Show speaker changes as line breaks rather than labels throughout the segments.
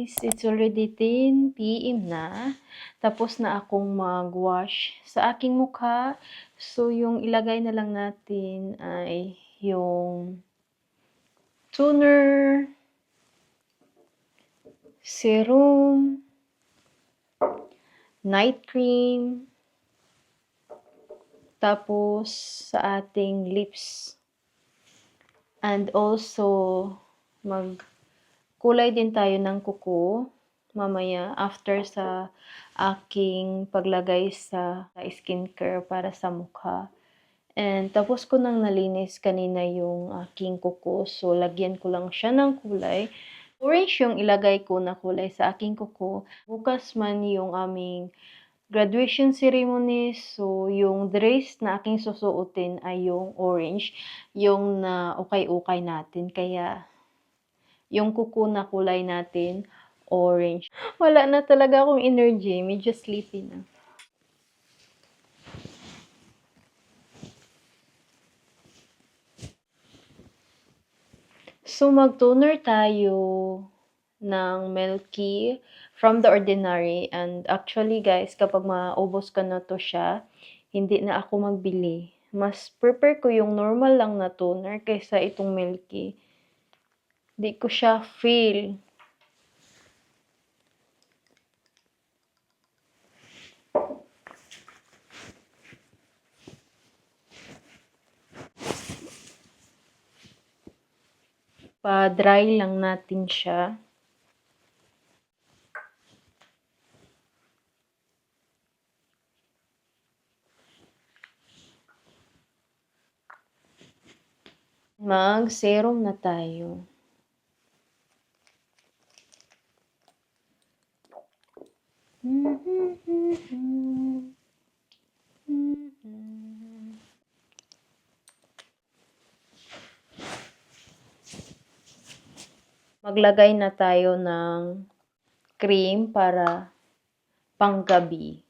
guys, it's already 10 p.m. na. Tapos na akong mag-wash sa aking mukha. So, yung ilagay na lang natin ay yung toner, serum, night cream, tapos sa ating lips. And also, kulay din tayo ng kuko mamaya after sa aking paglagay sa skincare para sa mukha. And tapos ko nang nalinis kanina yung aking kuko. So, lagyan ko lang siya ng kulay. Orange yung ilagay ko na kulay sa aking kuko. Bukas man yung aming graduation ceremony. So, yung dress na aking susuotin ay yung orange. Yung na ukay-ukay natin. Kaya, yung kuko na kulay natin, orange. Wala na talaga akong energy. Medyo sleepy na. So, mag-toner tayo ng Milky from The Ordinary. And actually, guys, kapag maubos ko na to siya, hindi na ako magbili. Mas prefer ko yung normal lang na toner kaysa itong Milky. Di ko siya feel. Pa-dry lang natin siya. Mag-serum na tayo. Maglagay na tayo ng cream para panggabi.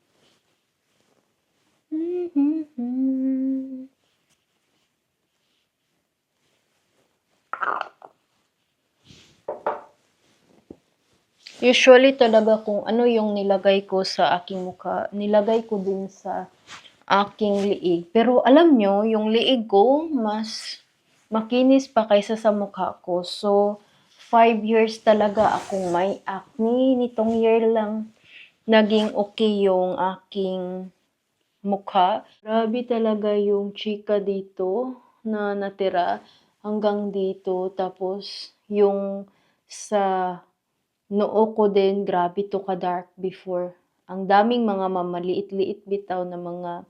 Usually talaga kung ano yung nilagay ko sa aking mukha, nilagay ko din sa aking liig. Pero alam nyo, yung liig ko mas makinis pa kaysa sa mukha ko. So, 5 years talaga akong may acne. Nitong year lang naging okay yung aking mukha. Grabe talaga yung chika dito na natira hanggang dito. Tapos, yung sa noo ko din, grabe to ka-dark before. Ang daming mga mamaliit-liit bitaw na mga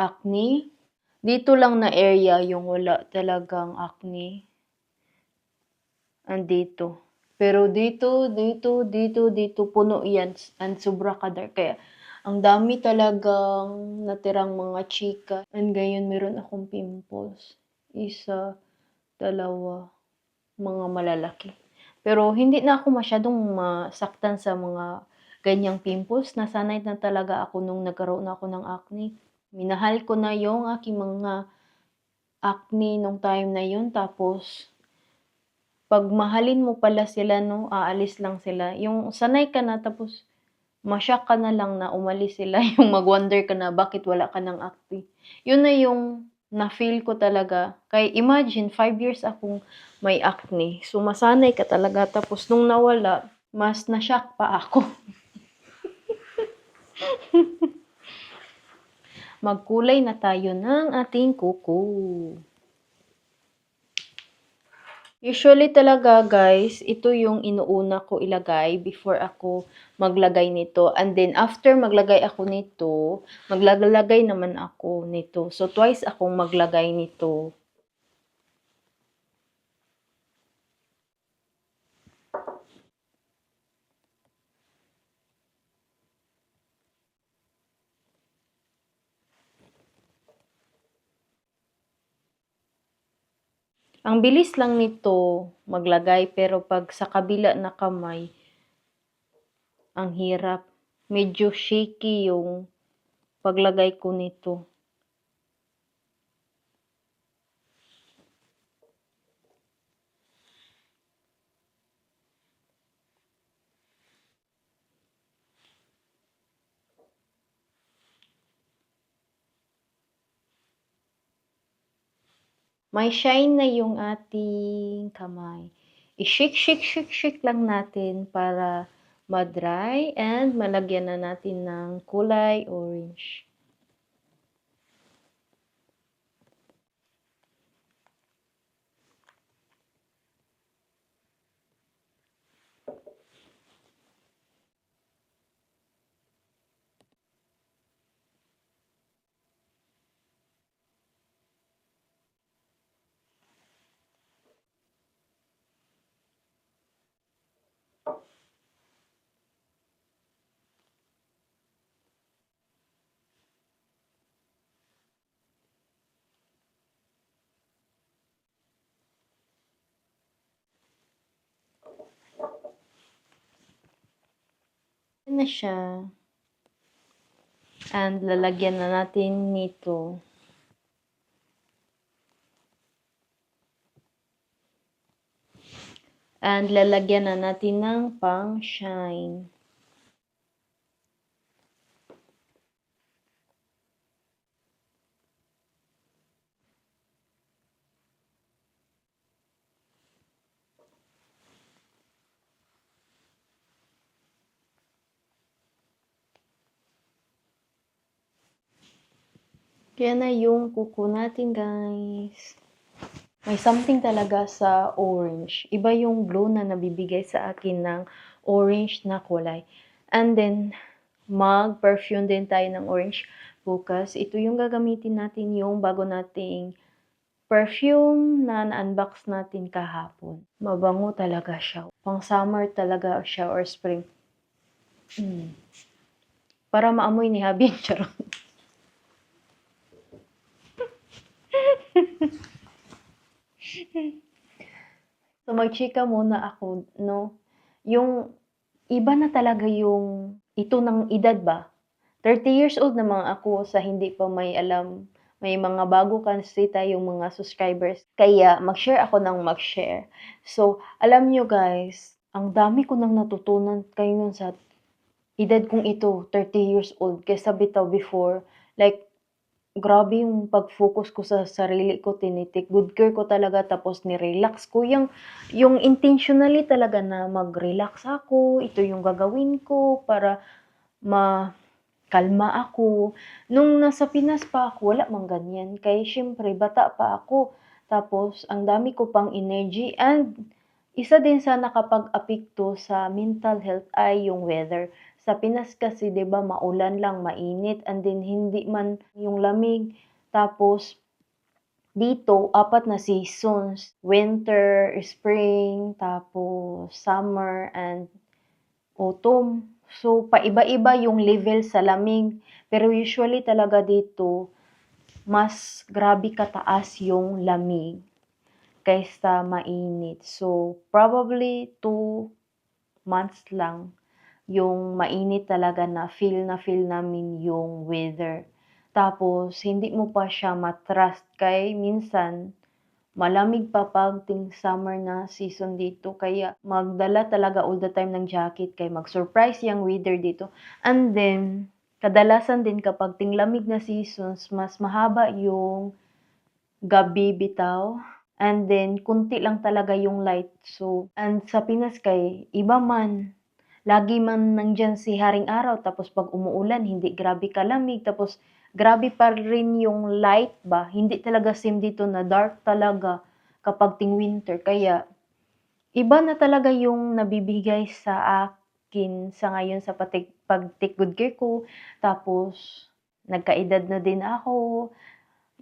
acne. Dito lang na area yung wala talagang acne. Andito. Pero dito, puno yan. And sobra ka-dark. Kaya, ang dami talagang natirang mga chika. And ngayon, meron akong pimples. Isa, dalawa, mga malalaki. Pero hindi na ako masyadong masaktan sa mga ganyang pimples. Nasanay na talaga ako nung nagkaroon ako ng acne. Minahal ko na yung aking mga acne nung time na yun. Tapos, pag mahalin mo pala sila, no, aalis lang sila. Yung sanay ka na, tapos masyak ka na lang na umalis sila. Yung mag-wonder ka na, bakit wala ka ng acne. Yun na yung na-feel ko talaga. Kaya imagine, 5 years akong may acne. So, masanay ka talaga. Tapos, nung nawala, mas na-shock pa ako. Magkulay na tayo ng ating kuko. Usually talaga, guys, ito yung inuuna ko ilagay before ako maglagay nito. And then, after maglagay ako nito, maglalagay naman ako nito. So, twice akong maglagay nito. Ang bilis lang nito maglagay, pero pag sa kabila na kamay, ang hirap. Medyo shaky yung paglagay ko nito. may shine na yung ating kamay. I-shake, shake, shake, shake lang natin para ma-dry and malagyan na natin ng kulay orange. Yan na siya. And lalagyan na natin nito. And lalagyan na natin ng pang-shine. Kaya na yung kuko natin, guys. May something talaga sa orange. Iba yung glow na nabibigay sa akin ng orange na kulay. And then, mag-perfume din tayo ng orange bukas. Ito yung gagamitin natin yung bago nating perfume na na-unbox natin kahapon. Mabango talaga siya. Pang summer talaga siya or spring. Para maamoy ni Habi. Charot. So, magchika muna ako, no? Yung iba na talaga yung ito ng edad ba? 30 years old na mga ako sa hindi pa may alam, may mga bago kasi tayong mga subscribers. Kaya mag-share ako ng mag-share. So, alam nyo guys, ang dami ko nang natutunan kayo sa edad kong ito, 30 years old, kaysa bitaw before. Like, grabe yung pag-focus ko sa sarili ko, tinitik good care ko talaga, tapos ni-relax ko yung intentionally talaga na mag-relax ako, ito yung gagawin ko para kalma ako. Nung nasa Pinas pa ako, wala mang ganyan. Kaya syempre, bata pa ako. Tapos, ang dami ko pang energy. And, isa din sa nakapag-apekto sa mental health ay yung weather. Sa Pinas kasi, 'di ba, maulan lang, mainit, and then hindi man yung lamig. Tapos dito, 4 na seasons, winter, spring, tapos summer, and autumn. So, paiba-iba yung level sa lamig. Pero usually talaga dito, mas grabe kataas yung lamig kaysa mainit. So, probably 2 months lang yung mainit talaga na feel namin yung weather. Tapos, hindi mo pa siya matrust kay minsan, malamig pa pag ting summer na season dito. Kaya, magdala talaga all the time ng jacket kay mag-surprise yung weather dito. And then, kadalasan din kapag ting lamig na seasons, mas mahaba yung gabi bitaw. And then, kunti lang talaga yung light. So, and sa Pinas kay, iba man, lagi man nandyan si Haring Araw, tapos pag umuulan, hindi grabe kalamig, tapos grabe pa rin yung light ba, hindi talaga same dito na dark talaga kapag ting winter. Kaya, iba na talaga yung nabibigay sa akin sa ngayon sa pag-take good care ko. Tapos, nagkaedad na din ako,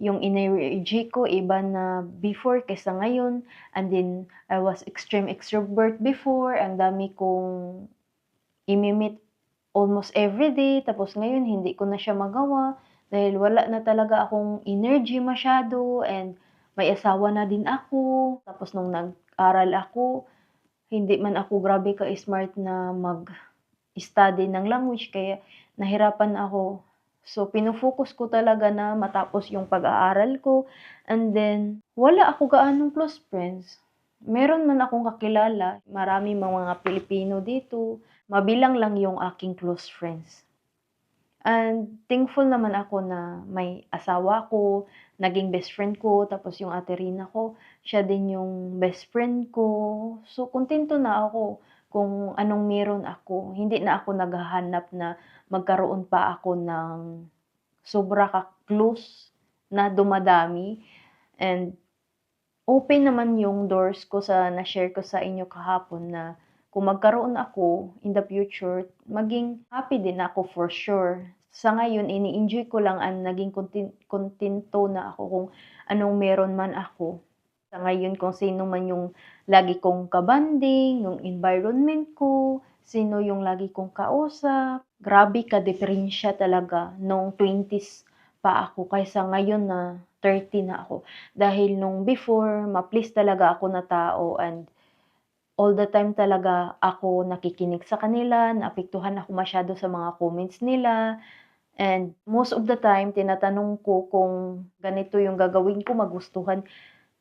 yung energy ko iba na before kaysa ngayon. And then, I was extreme extrovert before. Ang dami kong imi-meet almost everyday. Tapos ngayon, hindi ko na siya magawa. Dahil wala na talaga akong energy masyado. And may asawa na din ako. Tapos nung nag-aral ako, hindi man ako grabe ka-smart na mag-study ng language. Kaya nahirapan ako. So, pinofocus ko talaga na matapos yung pag-aaral ko. And then, wala ako gaanong close friends. Meron man akong kakilala, marami mga Pilipino dito. Mabilang lang yung aking close friends. And thankful naman ako na may asawa ko, naging best friend ko, tapos yung ate Rina ko, siya din yung best friend ko. So, kuntento na ako kung anong meron ako. Hindi na ako naghahanap na magkaroon pa ako ng sobra ka-close na dumadami. And open naman yung doors ko sa na-share ko sa inyo kahapon na kung magkaroon ako in the future, maging happy din ako for sure. Sa ngayon, ini-enjoy ko lang ang naging kontento na ako kung anong meron man ako. Sa ngayon, kung sino man yung lagi kong kabanding, yung environment ko, sino yung lagi kong kausap. Grabe ka-diferensya talaga nung 20s pa ako kaysa ngayon na 30 na ako. Dahil nung before, ma-please talaga ako na tao and all the time talaga ako nakikinig sa kanila, naapektuhan ako masyado sa mga comments nila. And most of the time, tinatanong ko kung ganito yung gagawin ko, magustuhan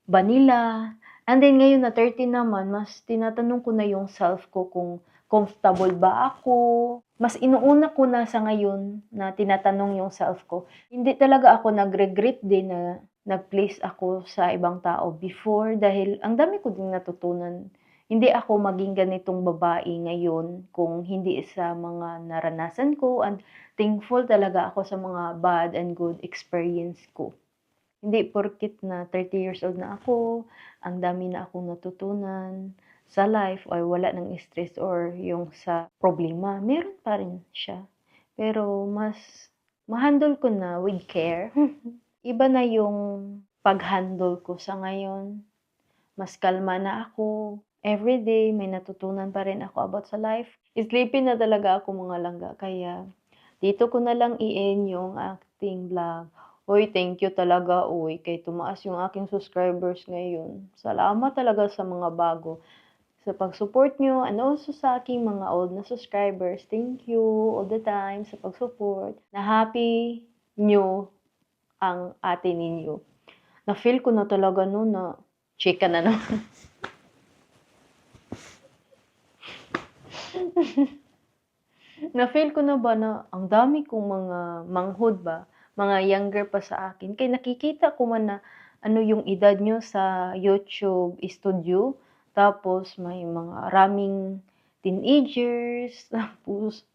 ba nila. And then ngayon na 30 naman, mas tinatanong ko na yung self ko kung comfortable ba ako. Mas inuuna ko na sa ngayon na tinatanong yung self ko. Hindi talaga ako nag-regret din na nag-place ako sa ibang tao before dahil ang dami ko ding natutunan. Hindi ako maging ganitong babae ngayon kung hindi sa mga naranasan ko, and thankful talaga ako sa mga bad and good experience ko. Hindi porket na 30 years old na ako, ang dami na akong natutunan sa life or wala ng stress or yung sa problema, meron pa rin siya. Pero mas ma-handle ko na with care. Iba na yung pag-handle ko sa ngayon. Mas kalma na ako. Everyday may natutunan pa rin ako about sa life. Sleepy na talaga ako mga langga, kaya dito ko na lang i-end yung ating vlog. Uy, thank you talaga, uy, kay tumaas yung aking subscribers ngayon. Salamat talaga sa mga bago, sa pag-support nyo, and also sa aking mga old na subscribers. Thank you all the time sa pag-support. Na happy nyo ang ate ninyo. Na-feel ko na talaga no na chika na naman. Na-feel ko na ba na ang dami kong mga manghod ba, mga younger pa sa akin. Kaya nakikita ko man na ano yung edad nyo sa YouTube studio. Tapos may mga raming teenagers, tapos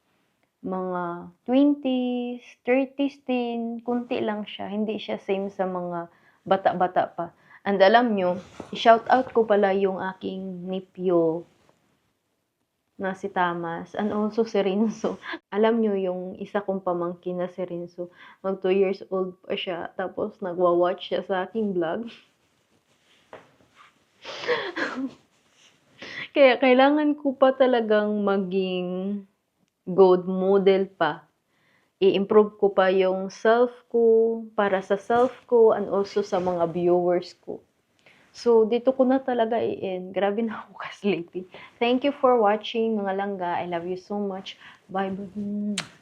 mga 20s, 30s din, kunti lang siya. Hindi siya same sa mga bata-bata pa. And alam nyo, shout out ko pala yung aking nephew na si Tamas, and also si Rinso. Alam nyo yung isa kong pamangkin na si Rinso, mag 2 years old pa siya, tapos nagwa-watch siya sa aking vlog. Kaya kailangan ko pa talagang maging good model pa. I-improve ko pa yung self ko, para sa self ko, and also sa mga viewers ko. So, dito ko na talaga i-end. Grabe na ako ka-sleepy. Thank you for watching, mga langga. I love you so much. Bye-bye.